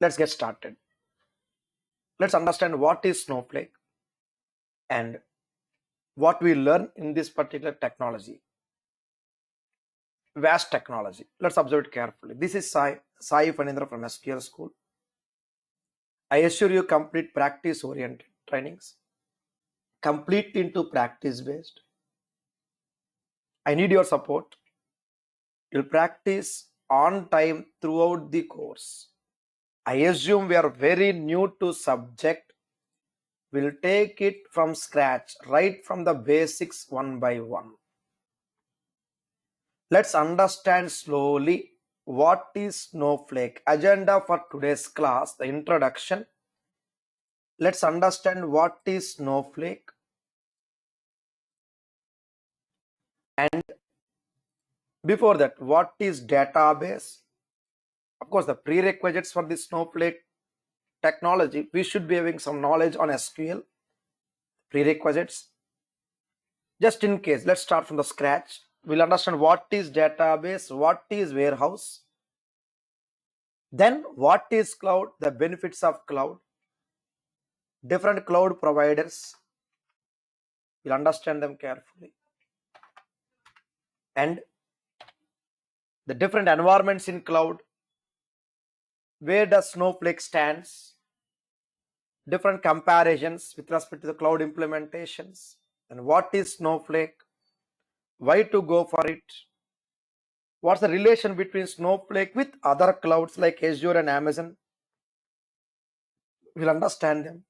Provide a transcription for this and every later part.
Let's get started. Let's understand what is Snowflake and what we learn in this particular technology. Vast technology. Let's observe it carefully. This is Sai Fanindra from SQL School. I assure you complete practice-oriented trainings, complete into practice-based. I need your support. You'll practice on time throughout the course. I assume we are very new to subject. We'll take it from scratch, right from the basics one by one. Let's understand slowly what is Snowflake. Agenda for today's class, the introduction. Let's understand what is Snowflake and before that, what is database. Of course, the prerequisites for this Snowflake technology, we should be having some knowledge on SQL. Prerequisites. Just in case, let's start from the scratch. We'll understand what is database, what is warehouse, then what is cloud, the benefits of cloud, different cloud providers. We'll understand them carefully, and the different environments in cloud. Where does Snowflake stands? Different comparisons with respect to the cloud implementations, and what is Snowflake? Why to go for it? What's the relation between Snowflake with other clouds like Azure and Amazon? We'll understand them.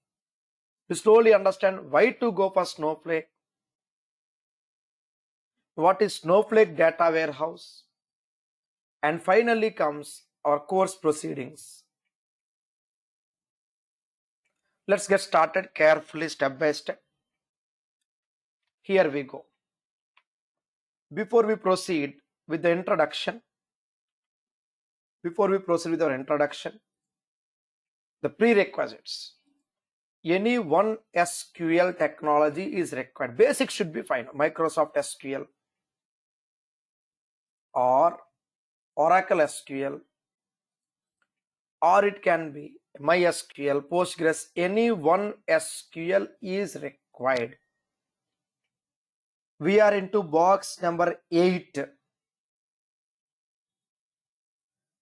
We slowly understand why to go for Snowflake. What is Snowflake data warehouse? And finally comes our course proceedings. Let's get started carefully, step by step. Here we go. Before we proceed with the introduction, the prerequisites. Any one SQL technology is required. Basics should be fine. Microsoft SQL or Oracle SQL, or it can be MySQL, Postgres. Any one SQL is required. We are into box number 8.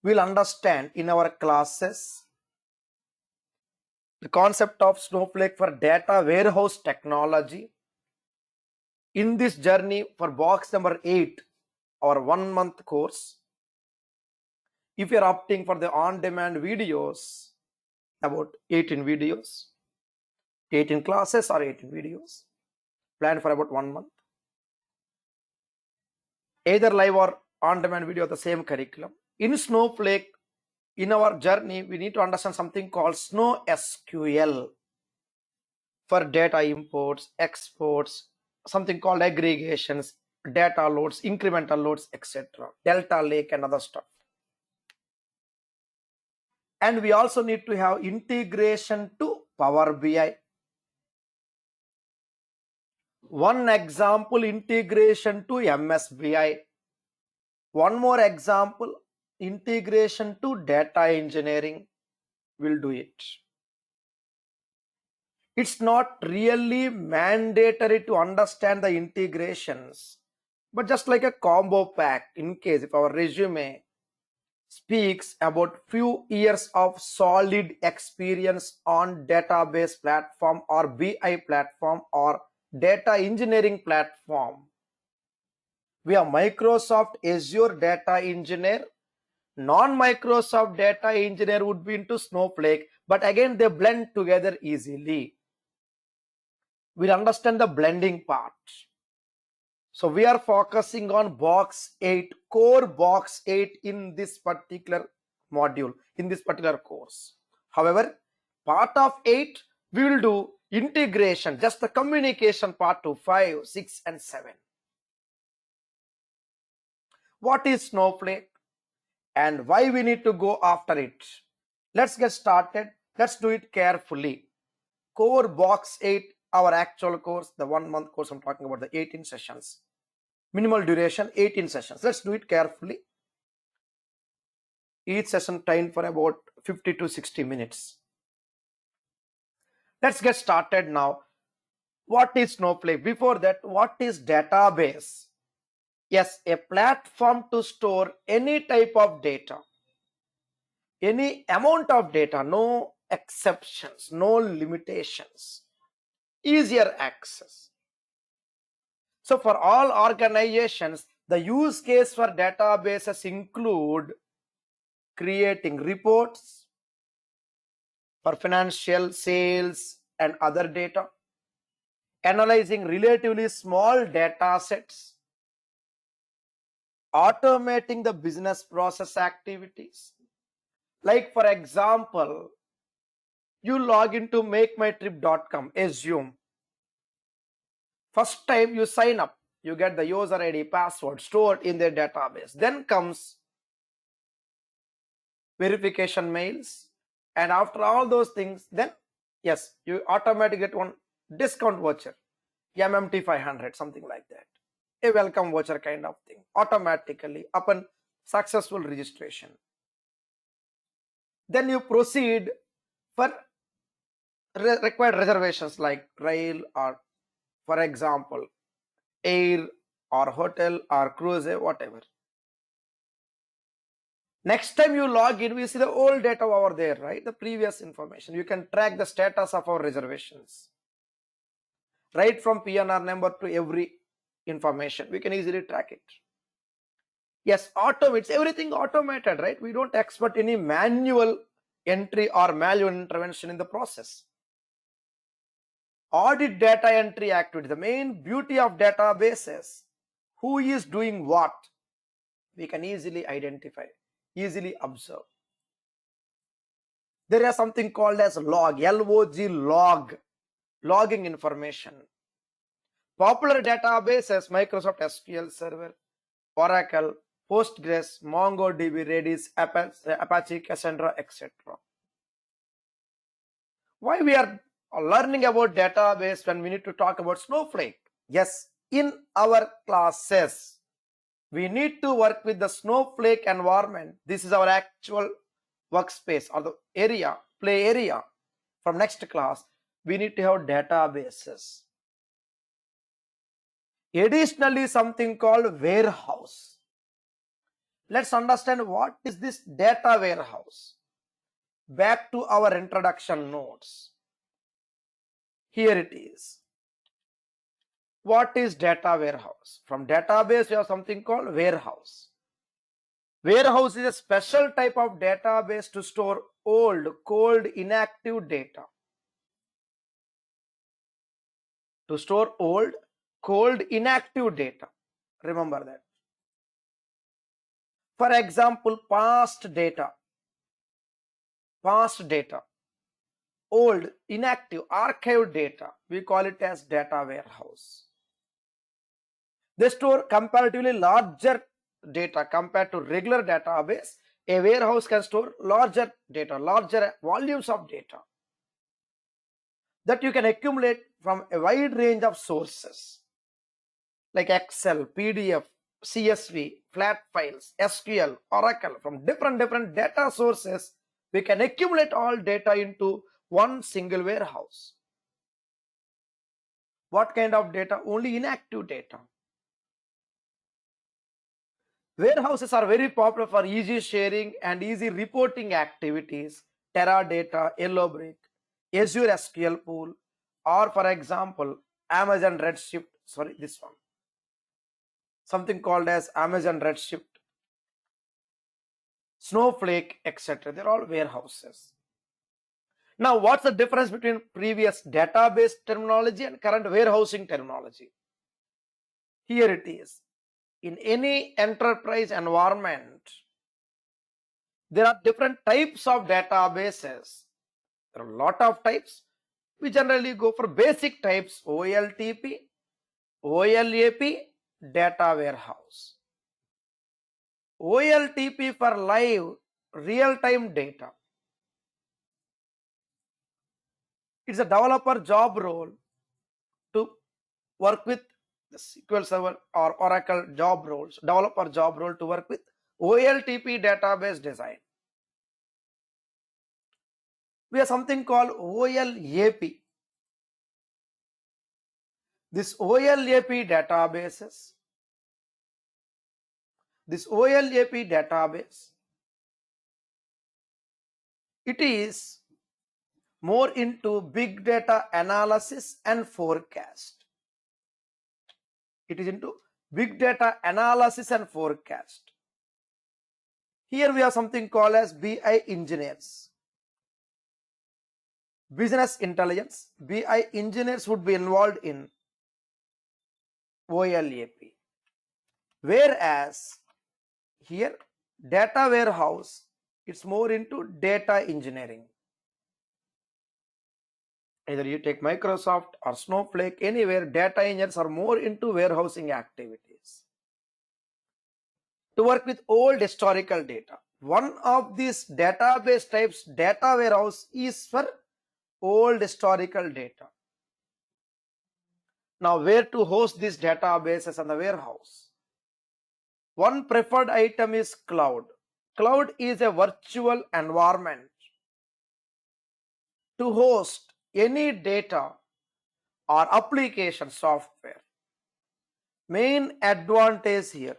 We'll understand in our classes the concept of Snowflake for data warehouse technology. In this journey for box number 8, our 1-month course, if you're opting for the on-demand videos, about 18 videos, 18 classes or 18 videos, planned for about 1 month. Either live or on-demand video, the same curriculum. In Snowflake, in our journey, we need to understand something called SQL for data imports, exports, something called aggregations, data loads, incremental loads, etc. Delta Lake and other stuff. And we also need to have integration to Power BI. One example, integration to MSBI. One more example, integration to data engineering. We'll do it. It's not really mandatory to understand the integrations, but just like a combo pack, in case if our resume speaks about few years of solid experience on database platform or BI platform or data engineering platform. We are Microsoft Azure data engineer. Non-Microsoft data engineer would be into Snowflake, but again they blend together easily. We'll understand the blending part. So we are focusing on box 8, core box 8 in this particular module, in this particular course. However, part of 8, we will do integration, just the communication part to 5, 6 and 7. What is Snowflake and why we need to go after it? Let's get started. Let's do it carefully. Core box 8, our actual course, the 1-month course, I'm talking about the 18 sessions. Minimal duration, 18 sessions. Let's do it carefully. Each session timed for about 50 to 60 minutes. Let's get started now. What is Snowflake? Before that, what is database? Yes, a platform to store any type of data, any amount of data, no exceptions, no limitations, easier access. So for all organizations, the use case for databases include creating reports for financial, sales, and other data, analyzing relatively small data sets, automating the business process activities. Like for example, you log into makemytrip.com, assume. First time you sign up, you get the user ID, password stored in their database. Then comes verification mails, and after all those things, then yes, you automatically get one discount voucher, MMT 500, something like that, a welcome voucher kind of thing, automatically upon successful registration. Then you proceed for required reservations like rail, or for example air or hotel or cruise, whatever. Next time you log in, we see the old data over there, right? The previous information. You can track the status of our reservations. Right from PNR number to every information, we can easily track it. Yes, automates, everything automated, right? We don't expect any manual entry or manual intervention in the process. Audit data entry activity. The main beauty of databases, who is doing what, we can easily identify, easily observe. There is something called as log, L-O-G, log, logging information. Popular databases, Microsoft SQL Server, Oracle, Postgres, MongoDB, Redis, Apache, Cassandra, etc. Why we are learning about database when we need to talk about Snowflake? Yes, in our classes, we need to work with the Snowflake environment. This is our actual workspace or the area, play area. From next class, we need to have databases. Additionally, something called warehouse. Let's understand what is this data warehouse. Back to our introduction notes. Here it is. What is data warehouse? From database, we have something called warehouse. Warehouse is a special type of database to store old, cold, inactive data. To store old, cold, inactive data. Remember that. For example, past data, old, inactive, archived data, we call it as data warehouse. They store comparatively larger data compared to regular database. A warehouse can store larger data, larger volumes of data that you can accumulate from a wide range of sources like Excel, PDF, CSV, flat files, SQL, Oracle. From different data sources, we can accumulate all data into one single warehouse. What kind of data? Only inactive data. Warehouses are very popular for easy sharing and easy reporting activities. Teradata, Yellowbrick, Azure SQL Pool, or for example, Amazon Redshift, this one. Something called as Amazon Redshift, Snowflake, etc. They're all warehouses. Now, what's the difference between previous database terminology and current warehousing terminology? Here it is. In any enterprise environment, there are different types of databases. There are a lot of types. We generally go for basic types: OLTP, OLAP, data warehouse. OLTP for live, real-time data. It's a developer job role to work with the SQL Server or Oracle job roles, developer job role to work with OLTP database design. We have something called OLAP. This OLAP databases, it is more into big data analysis and forecast. It is into big data analysis and forecast. Here we have something called as BI engineers. Business intelligence, BI engineers would be involved in OLAP. Whereas here data warehouse, it's more into data engineering. Either you take Microsoft or Snowflake, anywhere data engineers are more into warehousing activities to work with old historical data. One of these database types, data warehouse, is for old historical data. Now, where to host these databases and the warehouse? One preferred item is cloud. Cloud is a virtual environment to host any data or application software. Main advantage here: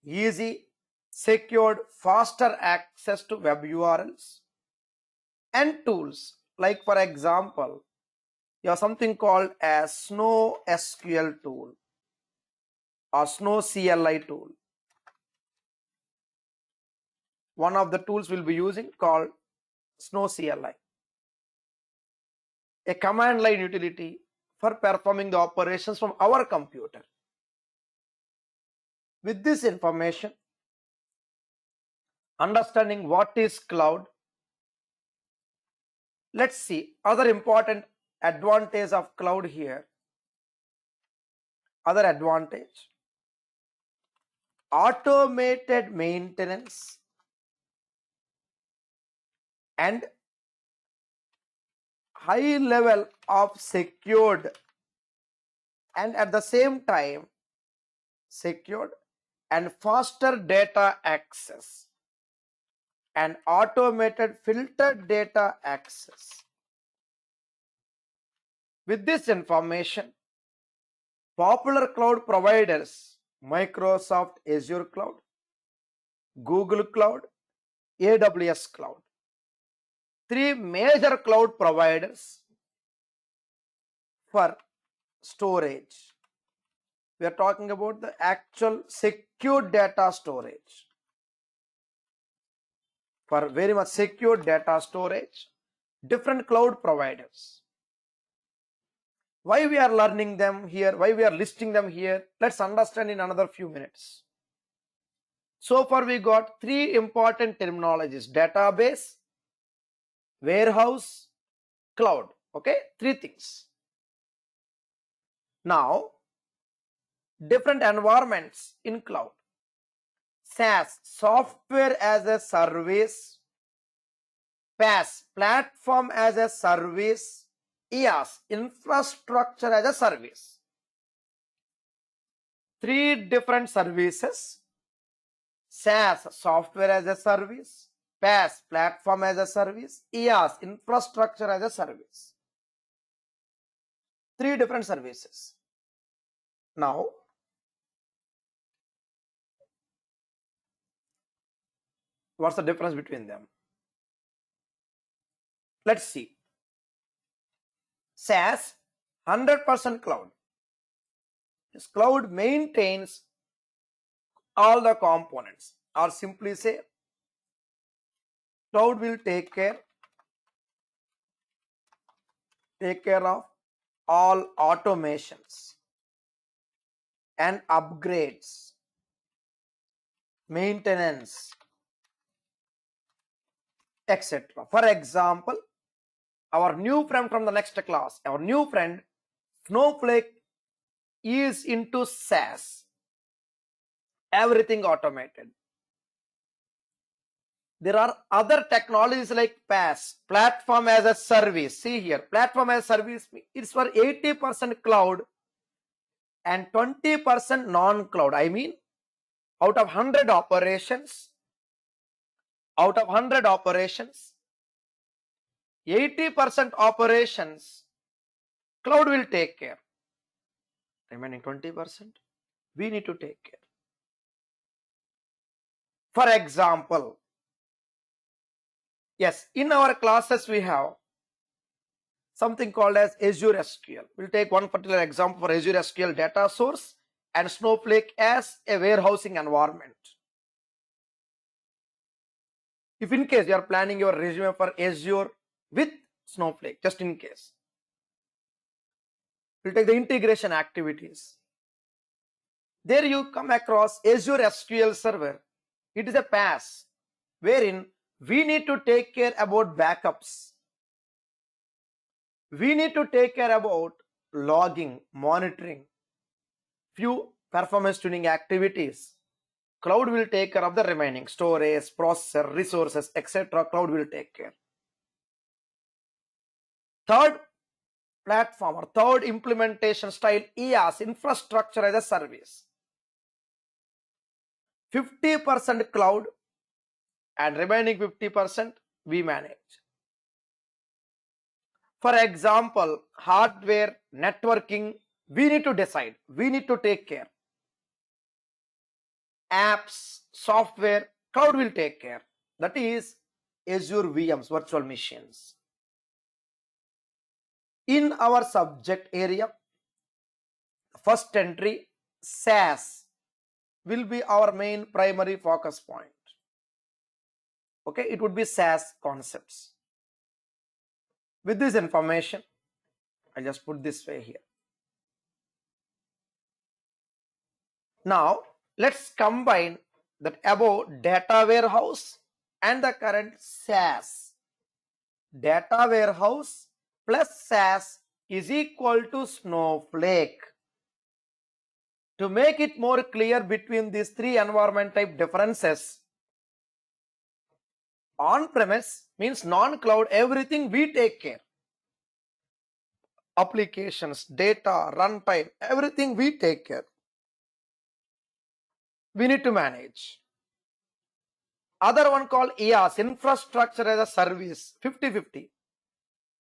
easy, secured, faster access to web URLs and tools. Like for example, you have something called as Snow SQL tool or Snow CLI tool. One of the tools we'll be using called Snow CLI, a command line utility for performing the operations from our computer. With this information, understanding what is cloud, let's see other important advantage of cloud here. Other advantage: automated maintenance and high level of secured and at the same time secured and faster data access and automated filtered data access. With this information, popular cloud providers Microsoft Azure Cloud, Google Cloud, AWS Cloud, three major cloud providers for storage. We are talking about the actual secure data storage. For very much secure data storage, different cloud providers. Why we are learning them here, why we are listing them here, let's understand in another few minutes. So far we got three important terminologies: database, warehouse, cloud. Okay, three things. Now, different environments in cloud: SaaS, software as a service; PaaS, platform as a service; IaaS, infrastructure as a service. Three different services: SaaS, software as a service; PaaS, platform as a service; IaaS, infrastructure as a service. Three different services. Now, what's the difference between them? Let's see. SaaS, 100% cloud. This cloud maintains all the components, or simply say, cloud will take care of all automations and upgrades, maintenance, etc. For example, our new friend from the next class, our new friend Snowflake, is into SaaS, everything automated. There are other technologies like PaaS, platform as a service. See here, platform as a service, it's for 80% cloud and 20% non-cloud. I mean, out of 100 operations, 80% operations, cloud will take care. Remaining 20%, we need to take care. For example, yes, in our classes we have something called as Azure SQL. We'll take one particular example for Azure SQL data source and Snowflake as a warehousing environment. If in case you are planning your resume for Azure with Snowflake, just in case, we'll take the integration activities. There you come across Azure SQL Server. It is a PaaS wherein we need to take care about backups. We need to take care about logging, monitoring, few performance tuning activities. Cloud will take care of the remaining storage, processor, resources, etc. Cloud will take care. Third platform or third implementation style, IaaS, infrastructure as a service. 50% cloud and remaining 50% we manage. For example, hardware, networking, we need to decide, we need to take care. Apps, software, cloud will take care. That is Azure VMs, virtual machines. In our subject area, first entry, SaaS will be our main primary focus point. Okay, it would be SaaS concepts. With this information, I'll just put this way here. Now, let's combine that above data warehouse and the current SaaS. Data warehouse plus SaaS is equal to Snowflake. To make it more clear between these three environment type differences, on-premise means non-cloud, everything we take care. Applications, data, runtime, everything we take care. We need to manage. Other one called IaaS, infrastructure as a service, 50-50.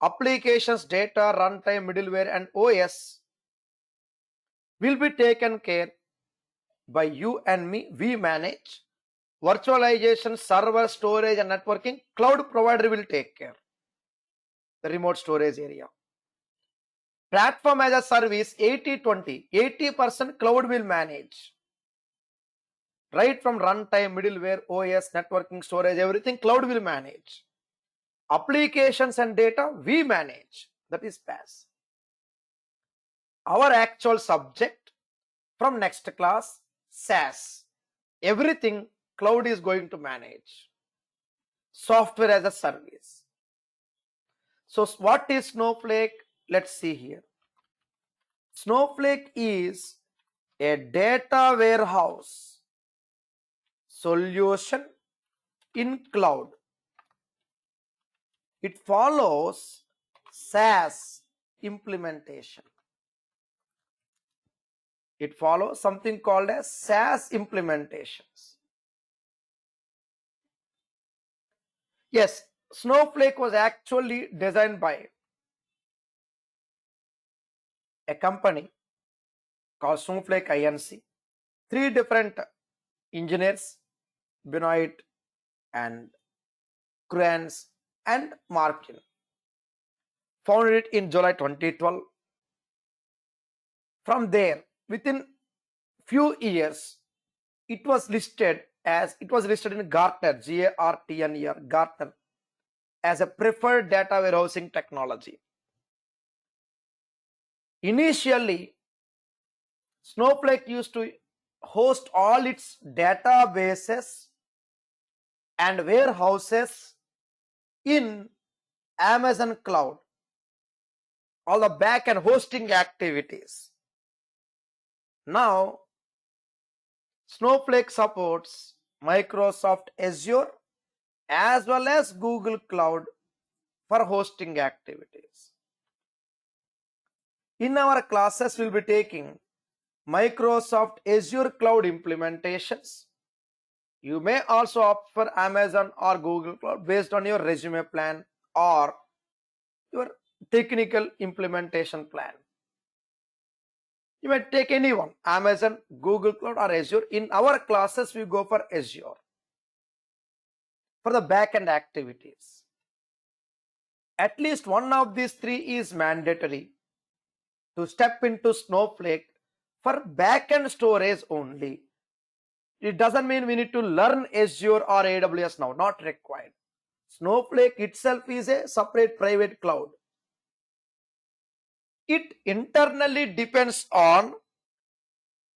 Applications, data, runtime, middleware and OS will be taken care by you and me, we manage. Virtualization, server, storage and networking, cloud provider will take care. The remote storage area. Platform as a service, 80-20. 80% cloud will manage. Right from runtime, middleware, OS, networking, storage, everything cloud will manage. Applications and data we manage. That is PaaS. Our actual subject from next class, SaaS. Everything cloud is going to manage. Software as a service. So what is Snowflake? Let's see here. Snowflake is a data warehouse solution in cloud. It follows SaaS implementation. It follows something called as SaaS implementations. Yes, Snowflake was actually designed by a company called Snowflake Inc. Three different engineers, Benoit and Kruans and Markin, founded it in July 2012. From there, within few years, it was listed in Gartner, Gartner, Gartner, as a preferred data warehousing technology. Initially, Snowflake used to host all its databases and warehouses in Amazon cloud, all the back end hosting activities. Now, Snowflake supports Microsoft Azure as well as Google Cloud for hosting activities. In our classes, we'll be taking Microsoft Azure Cloud implementations. You may also opt for Amazon or Google Cloud based on your resume plan or your technical implementation plan. You might take anyone, Amazon, Google Cloud, or Azure. In our classes, we go for Azure for the backend activities. At least one of these three is mandatory to step into Snowflake for backend storage only. It doesn't mean we need to learn Azure or AWS now, not required. Snowflake itself is a separate private cloud. It internally depends on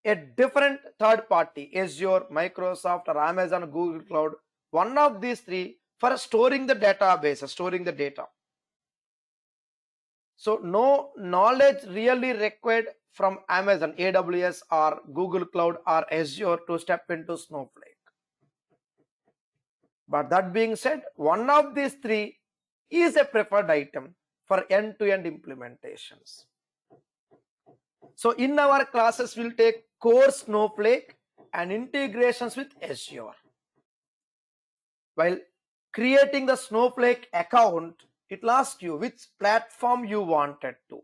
a different third party, Azure, Microsoft, or Amazon, Google Cloud, one of these three for storing the database, storing the data. So no knowledge really required from Amazon, AWS, or Google Cloud, or Azure to step into Snowflake. But that being said, one of these three is a preferred item for end-to-end implementations. So in our classes, we'll take core Snowflake and integrations with Azure. While creating the Snowflake account, it will ask you which platform you wanted to.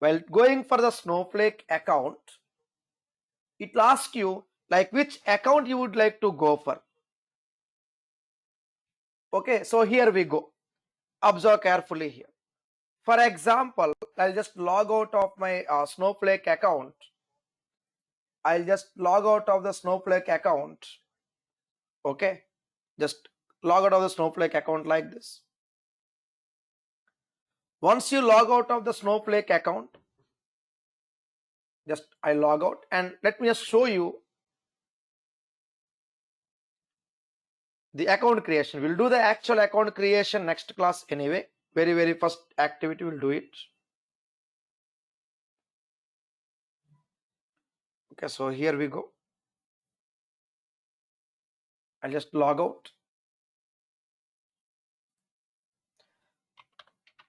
While going for the Snowflake account, it will ask you like which account you would like to go for. Okay, so here we go. Observe carefully here. For example, I'll just log out of my Snowflake account. I'll just log out of the Snowflake account. Okay, just log out of the Snowflake account like this. Once you log out of the Snowflake account, just I log out, and let me just show you the account creation. We'll do the actual account creation next class anyway. Very first activity we'll do it. Okay, so here we go. I'll just log out.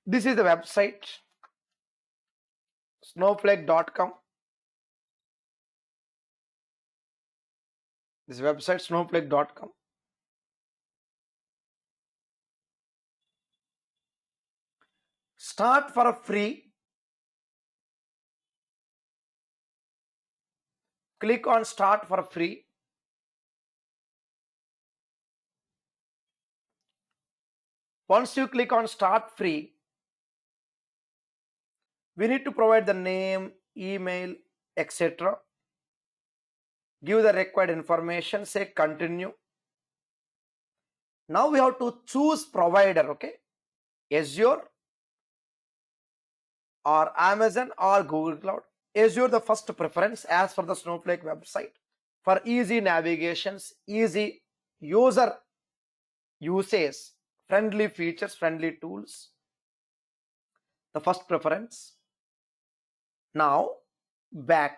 This is the website, snowflake.com. This website, snowflake.com. Start for a free. Click on start for free. Once you click on start free, we need to provide the name, email, etc. Give the required information, say continue. Now we have to choose provider, okay? Azure or Amazon or Google Cloud. Azure the first preference as for the Snowflake website for easy navigations, easy user usage, friendly features, friendly tools. The first preference. Now back.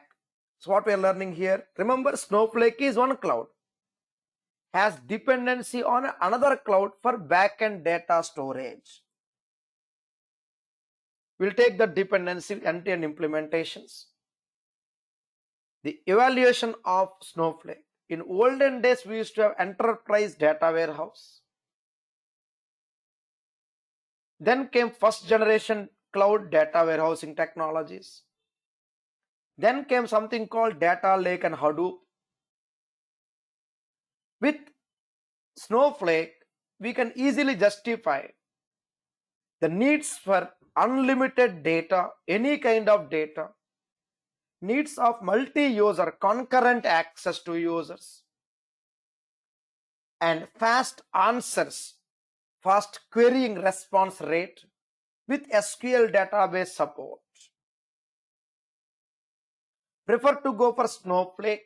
So what we are learning here, remember Snowflake is one cloud, has dependency on another cloud for backend data storage. We'll take the dependency end-to-end implementations. The evaluation of Snowflake. In olden days, we used to have enterprise data warehouse. Then came first generation cloud data warehousing technologies. Then came something called data lake and Hadoop. With Snowflake, we can easily justify the needs for unlimited data, any kind of data, needs of multi-user, concurrent access to users, and fast answers, fast querying response rate with SQL database support. Prefer to go for Snowflake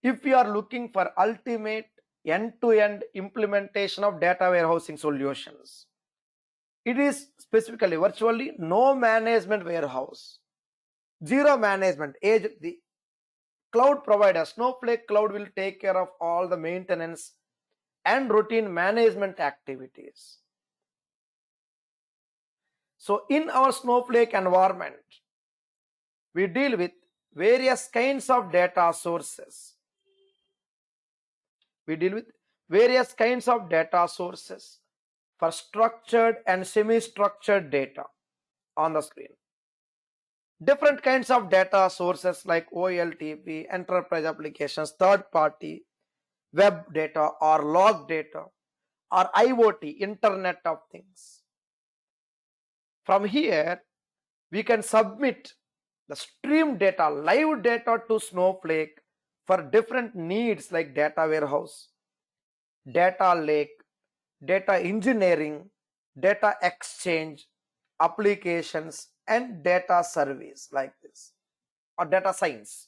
if you are looking for ultimate end-to-end implementation of data warehousing solutions. It is specifically virtually no management warehouse, zero management. The cloud provider, Snowflake Cloud, will take care of all the maintenance and routine management activities. So in our Snowflake environment, we deal with various kinds of data sources. We deal with various kinds of data sources for structured and semi-structured data on the screen. Different kinds of data sources like OLTP, enterprise applications, third party, web data or log data or IoT, Internet of Things. From here, we can submit the stream data, live data to Snowflake for different needs like data warehouse, data lake, data engineering, data exchange, applications, and data service like this, or data science.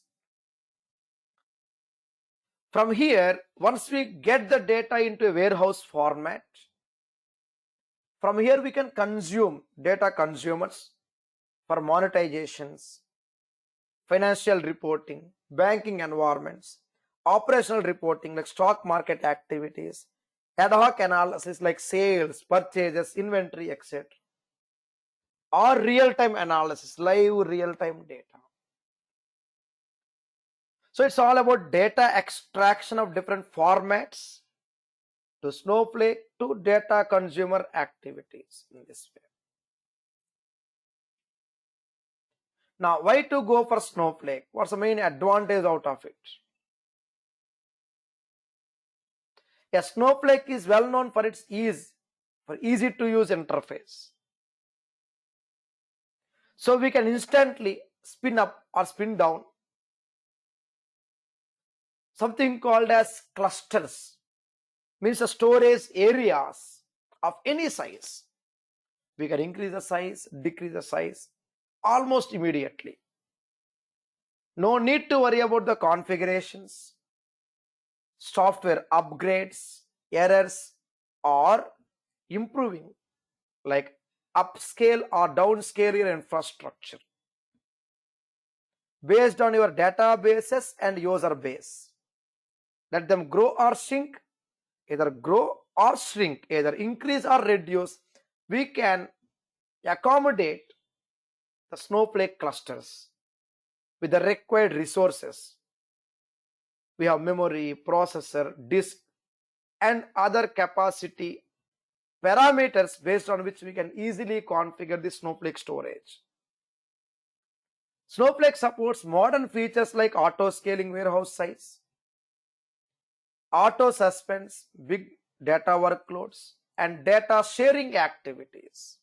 From here, once we get the data into a warehouse format, from here we can consume data consumers for monetizations, financial reporting, banking environments, operational reporting like stock market activities, ad hoc analysis like sales, purchases, inventory, etc. Or real-time analysis, live real-time data. So it's all about data extraction of different formats to Snowflake to data consumer activities in this way. Now, why to go for Snowflake? What's the main advantage out of it? A Snowflake is well known for its easy to use interface. So we can instantly spin up or spin down something called as clusters, means the storage areas of any size. We can increase the size, decrease the size almost immediately. No need to worry about the configurations, software upgrades, errors, or improving like upscale or downscale your infrastructure based on your databases and user base. Let them grow or shrink, either grow or shrink, either increase or reduce. We can accommodate the Snowflake clusters with the required resources. We have memory, processor, disk, and other capacity parameters based on which we can easily configure the Snowflake storage. Snowflake supports modern features like auto scaling warehouse size, auto suspense big data workloads, and data sharing activities.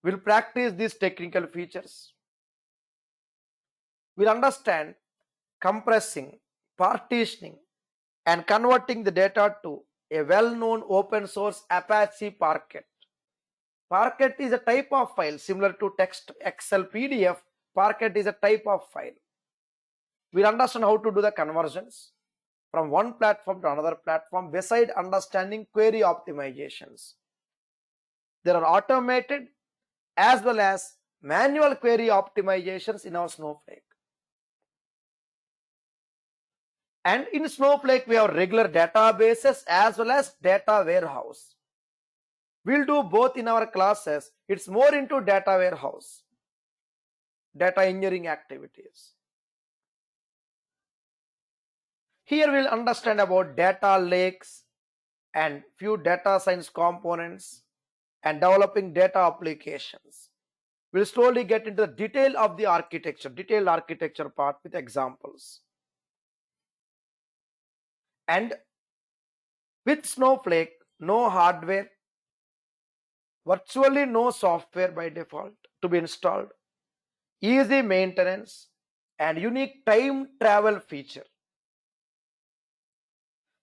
We'll practice these technical features. We'll understand compressing, partitioning, and converting the data to a well-known open source Apache Parquet. Parquet is a type of file similar to text, Excel, PDF. Parquet is a type of file. We'll understand how to do the conversions from one platform to another platform, beside understanding query optimizations. There are automated as well as manual query optimizations in our Snowflake. And in Snowflake, we have regular databases as well as data warehouse. We'll do both in our classes. It's more into data warehouse, data engineering activities. Here we'll understand about data lakes and few data science components and developing data applications. We'll slowly get into the detailed architecture part with examples. And with Snowflake, no hardware, virtually no software by default to be installed, easy maintenance, and unique time travel feature.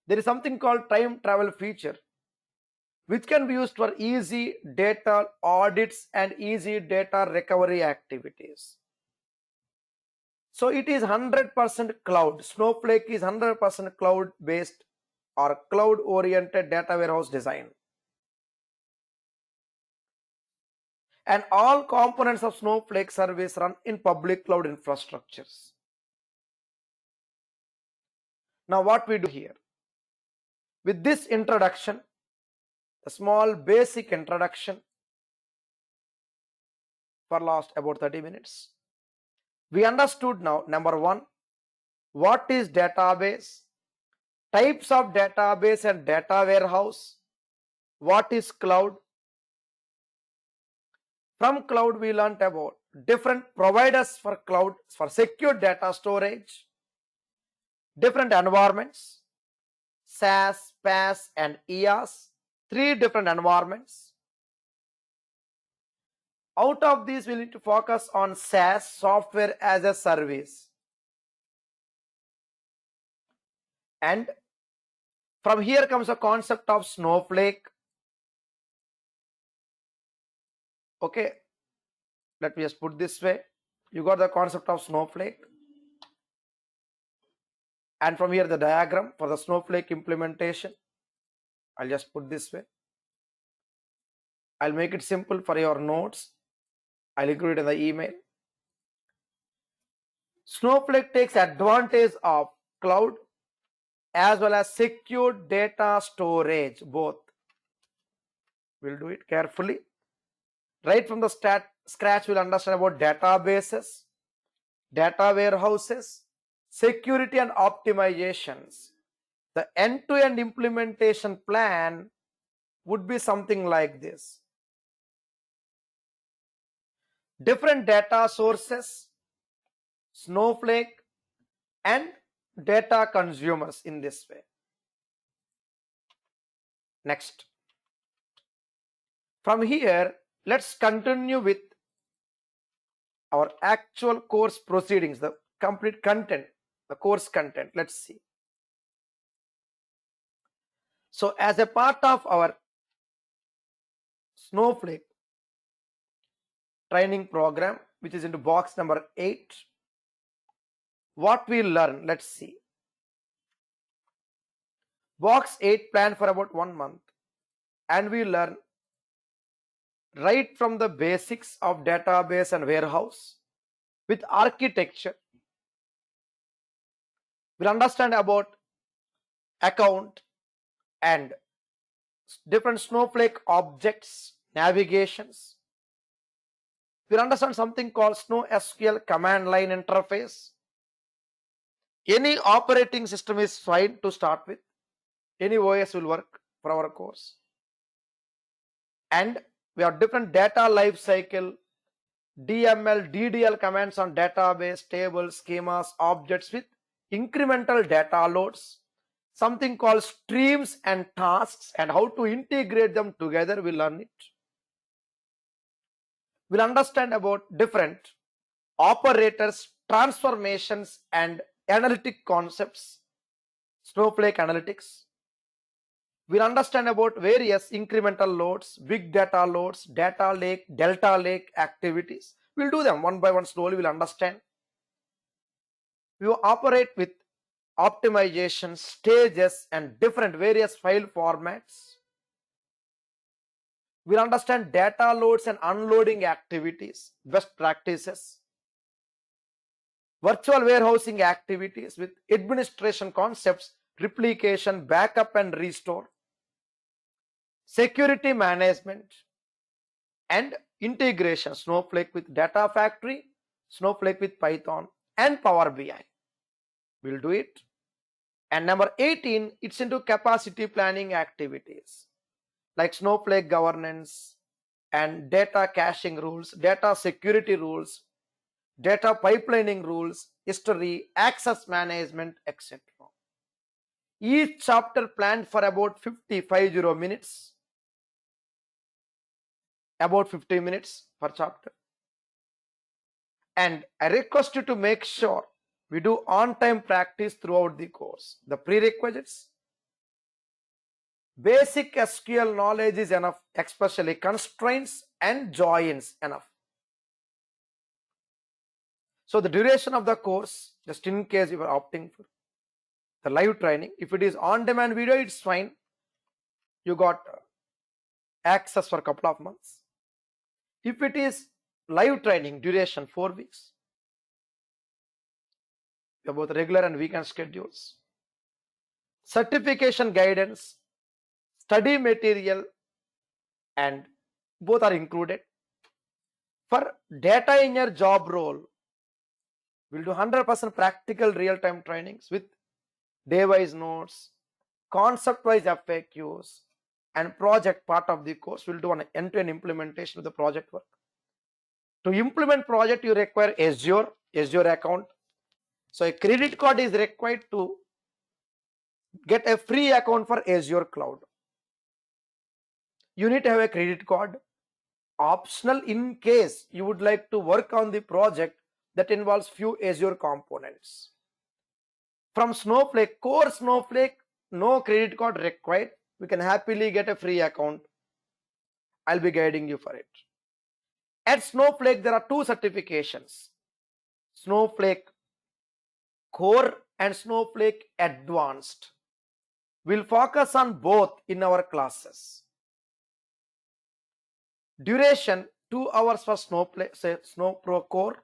There is something called time travel feature which can be used for easy data audits and easy data recovery activities. So it is 100% cloud. Snowflake is 100% cloud based or cloud oriented data warehouse design. And all components of Snowflake service run in public cloud infrastructures. Now what we do here? With this introduction, a small basic introduction for last about 30 minutes. We understood now, number one, what is database, types of database and data warehouse, what is cloud. From cloud we learnt about different providers for cloud for secure data storage, different environments, SaaS, PaaS and IaaS, three different environments. Out of these we need to focus on SaaS, software as a service. And from here comes the concept of Snowflake. Okay, let me just put this way. You got the concept of Snowflake. And from here the diagram for the Snowflake implementation. I'll just put this way. I'll make it simple for your notes. I'll include it in the email. Snowflake takes advantage of cloud as well as secure data storage, both. We'll do it carefully. Right from the scratch, we'll understand about databases, data warehouses, security and optimizations. The end-to-end implementation plan would be something like this. Different data sources, Snowflake, and data consumers in this way. Next. From here, let's continue with our actual course proceedings, the complete content, the course content. Let's see. So as a part of our Snowflake training program, which is into box number 8, what we learn, let's see. Box 8 planned for about 1 month, and we learn right from the basics of database and warehouse with architecture. We'll understand about account and different Snowflake objects, navigations. We'll understand something called SQL command line interface. Any operating system is fine to start with. Any OS will work for our course. And we have different data lifecycle, DML, DDL commands on database, tables, schemas, objects with incremental data loads, something called streams and tasks, and how to integrate them together. We'll learn it. We'll understand about different operators, transformations, and analytic concepts, Snowflake analytics. We'll understand about various incremental loads, big data loads, data lake, delta lake activities. We'll do them one by one slowly. We'll understand. We will operate with optimization, stages, and different various file formats. We'll understand data loads and unloading activities, best practices. Virtual warehousing activities with administration concepts, replication, backup and restore. Security management and integration, Snowflake with Data Factory, Snowflake with Python and Power BI. We'll do it. And number 18, it's into capacity planning activities like Snowflake governance and data caching rules, data security rules, data pipelining rules, history, access management, etc. Each chapter planned for about 50 minutes. About 50 minutes per chapter. And I request you to make sure we do on-time practice throughout the course. The prerequisites, basic SQL knowledge is enough, especially constraints and joins enough. So the duration of the course, just in case you are opting for the live training, if it is on-demand video, it's fine. You got access for a couple of months. If it is live training, duration 4 weeks. We have both regular and weekend schedules. Certification guidance, study material, and both are included. For data engineer job role, we'll do 100% practical real-time trainings with day-wise notes, concept-wise FAQs, and project part of the course. We'll do an end-to-end implementation of the project work. To implement project, you require Azure account. So a credit card is required to get a free account for Azure Cloud. You need to have a credit card. Optional in case you would like to work on the project that involves few Azure components. From Snowflake, core Snowflake, no credit card required. We can happily get a free account. I'll be guiding you for it. At Snowflake, there are two certifications: Snowflake Core and Snowflake Advanced. We'll focus on both in our classes. Duration 2 hours for Snow Pro Core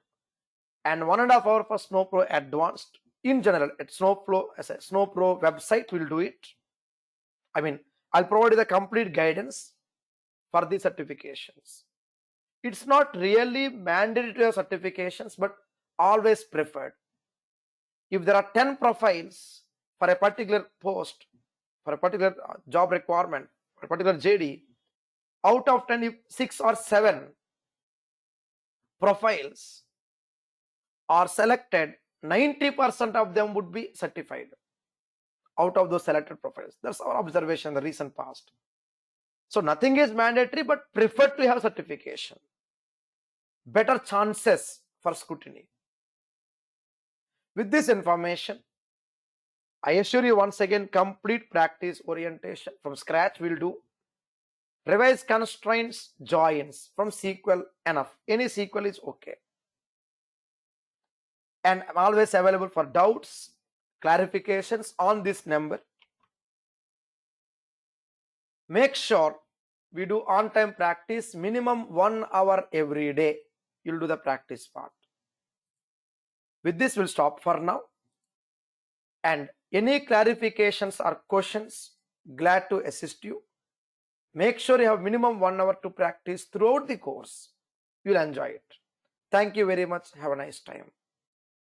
and 1.5 hours for Snow Pro Advanced. In general, at Snow Pro website, we'll do it. I'll provide you the complete guidance for the certifications. It's not really mandatory to have certifications, but always preferred. If there are 10 profiles for a particular post, for a particular job requirement, for a particular JD, out of 10, if 6 or 7 profiles are selected, 90% of them would be certified out of those selected profiles. That's our observation in the recent past. So nothing is mandatory, but preferred to have certification. Better chances for scrutiny. With this information, I assure you once again, complete practice orientation from scratch we'll do. Revise constraints, joins from SQL enough. Any SQL is okay. And I'm always available for doubts, clarifications on this number. Make sure we do on-time practice, minimum 1 hour every day. You'll do the practice part. With this, we'll stop for now. And any clarifications or questions, glad to assist you. Make sure you have minimum 1 hour to practice throughout the course. You'll enjoy it. Thank you very much. Have a nice time.